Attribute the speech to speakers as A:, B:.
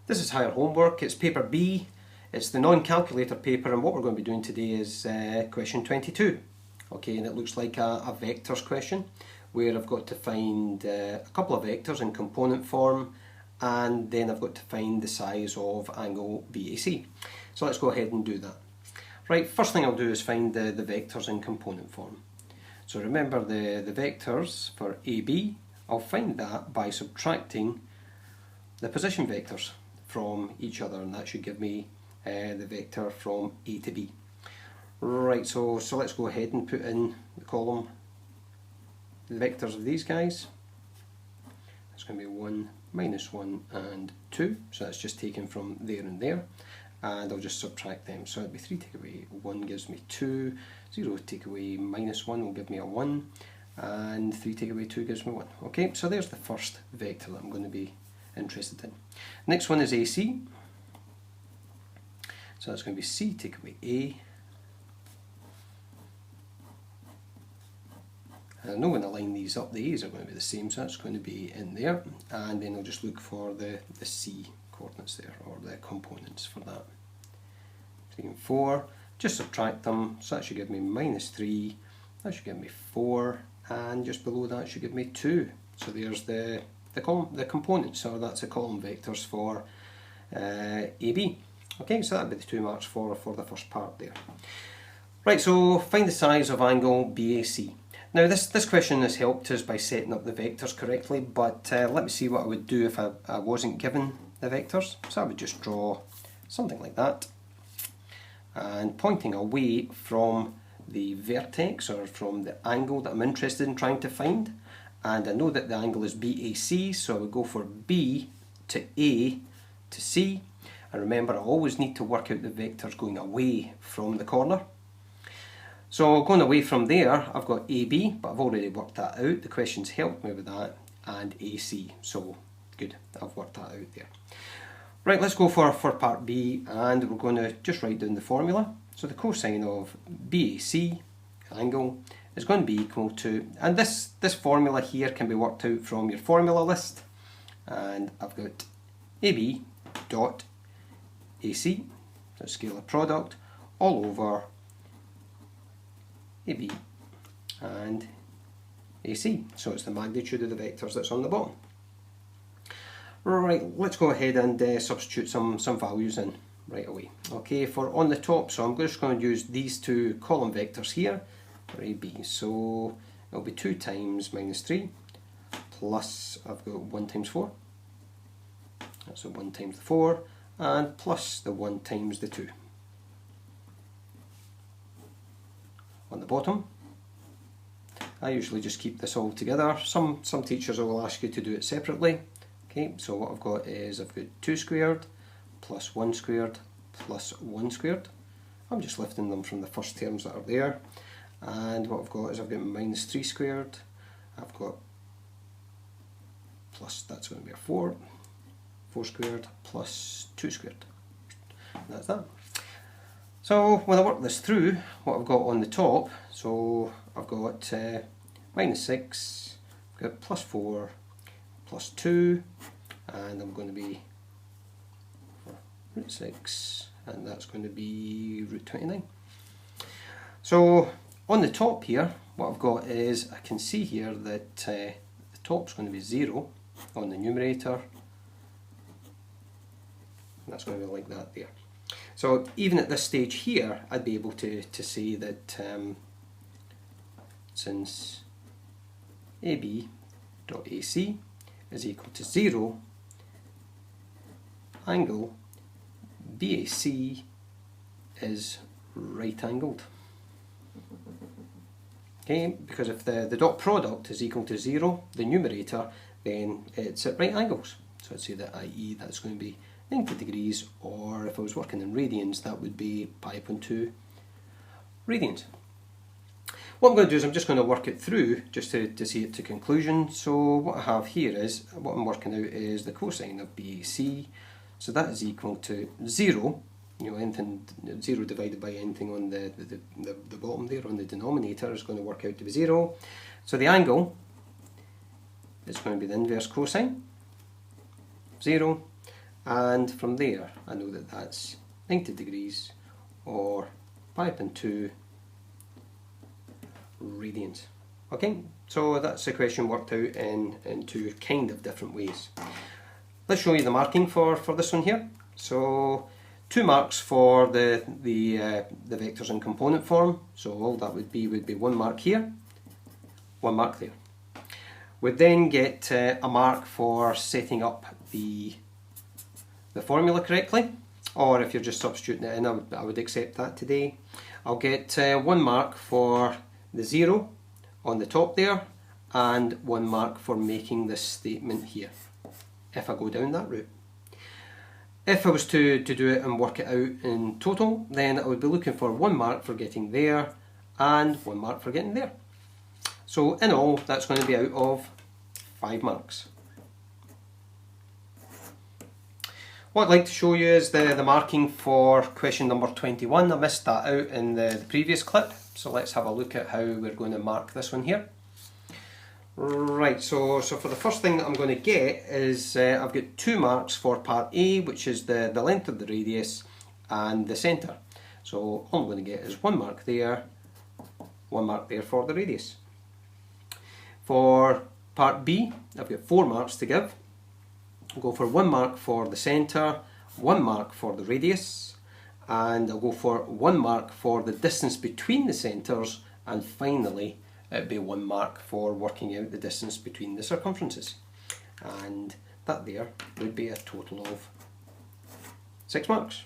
A: This is higher homework. It's paper B. It's the non-calculator paper, and what we're going to be doing today is question 22. Okay, and it looks like a vectors question where I've got to find a couple of vectors in component form, and then I've got to find the size of angle BAC. So let's go ahead and do that. Right, first thing I'll do is find the vectors in component form. So remember the vectors for AB, I'll find that by subtracting the position vectors from each other, and that should give me the vector from A to B. Right, so let's go ahead and put in the column the vectors of these guys. It's going to be 1, -1 and 2, so that's just taken from there and there, and I'll just subtract them. So it'll be 3 take away 1 gives me 2, 0 take away -1 will give me a 1, and 3 take away 2 gives me 1. Okay, so there's the first vector that I'm going to be interested in. Next one is AC, so that's going to be C take away A. And I know when I line these up, the A's are going to be the same, so that's going to be in there, and then I'll just look for the C coordinates there, or the components for that. 3 and 4, just subtract them, so that should give me -3, that should give me 4, and just below that should give me 2. So there's the components, so that's the column vectors for AB. Okay, so that'd be the 2 marks for the first part there. Right, so find the size of angle BAC. Now this question has helped us by setting up the vectors correctly, but let me see what I would do if I wasn't given the vectors. So I would just draw something like that, and pointing away from the vertex, or from the angle that I'm interested in trying to find. And I know that the angle is BAC, so I would go for B to A to C. And remember, I always need to work out the vectors going away from the corner. So going away from there, I've got AB, but I've already worked that out. The question's helped me with that, and AC. So good, I've worked that out there. Right, let's go for part B, and we're going to just write down the formula. So the cosine of BAC angle is going to be equal to, and this formula here can be worked out from your formula list, and I've got AB dot AC, so scalar product, all over AB and AC, so it's the magnitude of the vectors that's on the bottom. Right, let's go ahead and substitute some values in right away. Okay, for on the top, so I'm just going to use these two column vectors here for AB. So it'll be 2 times -3 plus, I've got 1 times 4, that's a 1 times the 4, and plus the 1 times the 2. On the bottom, I usually just keep this all together. Some teachers will ask you to do it separately. Okay, so what I've got is I've got 2 squared plus 1 squared plus 1 squared. I'm just lifting them from the first terms that are there. And what I've got is I've got -3 squared, I've got plus, that's going to be a 4 squared plus 2 squared. And that's that. So when I work this through, what I've got on the top, so I've got -6, I've got +4, +2, and I'm going to be √6, and that's going to be √29. So on the top here, what I've got is, I can see here that the top's going to be 0 on the numerator, and that's going to be like that there. So even at this stage here, I'd be able to say that since AB.AC is equal to 0, angle BAC is right angled. Okay, because if the dot product is equal to 0, the numerator, then it's at right angles. So I'd say that i.e. that's going to be 90 degrees, or if I was working in radians, that would be pi/2 radians. What I'm going to do is I'm just going to work it through just to see it to conclusion. So what I have here is, what I'm working out is the cosine of BAC, so that is equal to 0, you know, anything 0 divided by anything on the bottom there on the denominator is going to work out to be 0. So the angle is going to be the inverse cosine, 0, and from there I know that that's 90 degrees or 5.2 radians. Okay, so that's the question worked out in two kind of different ways. Let's show you the marking for this one here. So 2 marks for the vectors in component form, so all that would be 1 mark here, 1 mark there. We'd then get a mark for setting up the formula correctly, or if you're just substituting it in, I would accept that today. I'll get 1 mark for the 0 on the top there, and 1 mark for making this statement here, if I go down that route. If I was to do it and work it out in total, then I would be looking for 1 mark for getting there, and 1 mark for getting there. So in all, that's going to be out of 5 marks. What I'd like to show you is the marking for question number 21. I missed that out in the previous clip, so let's have a look at how we're going to mark this one here. Right, so for the first thing that I'm going to get is I've got 2 marks for part A, which is the length of the radius and the centre. So all I'm going to get is 1 mark there, 1 mark there for the radius. For part B, I've got 4 marks to give. I'll go for 1 mark for the centre, 1 mark for the radius, and I'll go for 1 mark for the distance between the centres, and finally it'd be 1 mark for working out the distance between the circumferences. And that there would be a total of 6 marks.